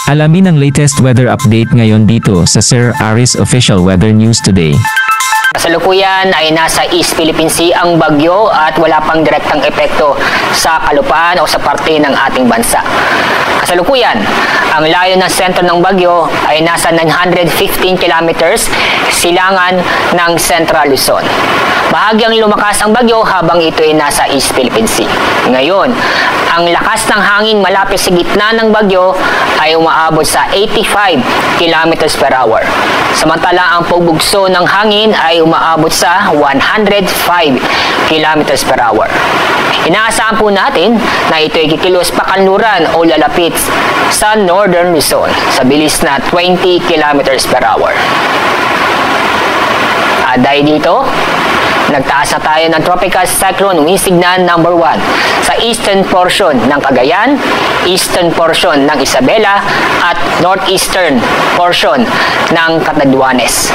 Alamin ang latest weather update ngayon dito sa Sir Aris Official Weather News Today. Kasalukuyan ay nasa East Philippine Sea ang bagyo at wala pang direktang epekto sa kalupaan o sa parte ng ating bansa. Kasalukuyan, ang layo ng sentro ng bagyo ay nasa 915 kilometers silangan ng Central Luzon. Bahagyang lumakas ang bagyo habang ito ay nasa East Philippine Sea. Ngayon, ang lakas ng hangin malapit sa gitna ng bagyo ay umaabot sa 85 kilometers per hour. Samantala, ang pagbugso ng hangin ay umaabot sa 105 kilometers per hour. Inaasahan po natin na ito ay kikilos pakanluran o lalapit sa Northern Luzon sa bilis na 20 kilometers per hour. At dahil dito, nagtaas na tayo ng Tropical Cyclone Wind Signal number 1 sa eastern portion ng Cagayan, eastern portion ng Isabela at northeastern portion ng Catanduanes.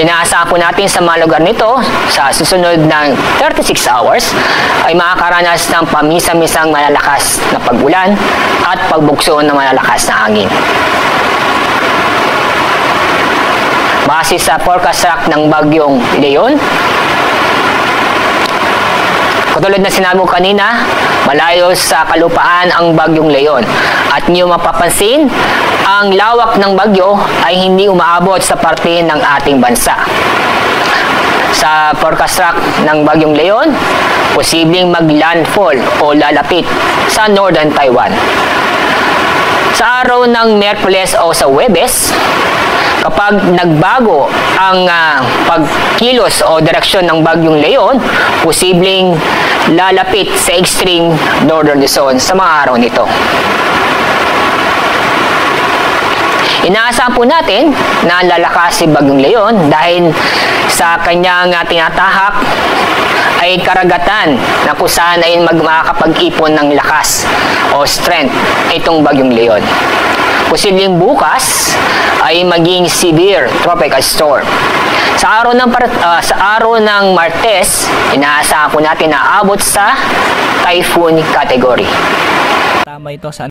Inaasahan po natin sa mga lugar nito sa susunod ng 36 hours ay makakaranas ng pamisa-misang malalakas na pag-ulan at pagbugso ng malalakas na hangin. Base sa forecast track ng bagyong Leon, katulad na sinabi ko kanina, malayo sa kalupaan ang bagyong Leon. At niyo mapapansin, ang lawak ng bagyo ay hindi umaabot sa parte ng ating bansa. Sa forecast track ng bagyong Leon, posibleng mag-landfall o lalapit sa Northern Taiwan. Sa araw ng Miyerkules o sa Huwebes, kapag nagbago ang pagkilos o direksyon ng bagyong Leon, posibleng lalapit sa extreme Northern Luzon sa mga araw nito. Inaasahan po natin na lalakas si bagyong Leon dahil sa kanyang tinatahak ay karagatan na kung saan ay makakapag-ipon ng lakas o strength itong bagyong Leon. Posibleng bukas ay maging severe tropical storm. Sa araw ng Martes, inaasahan po natin na abot sa typhoon category. Tama ito sa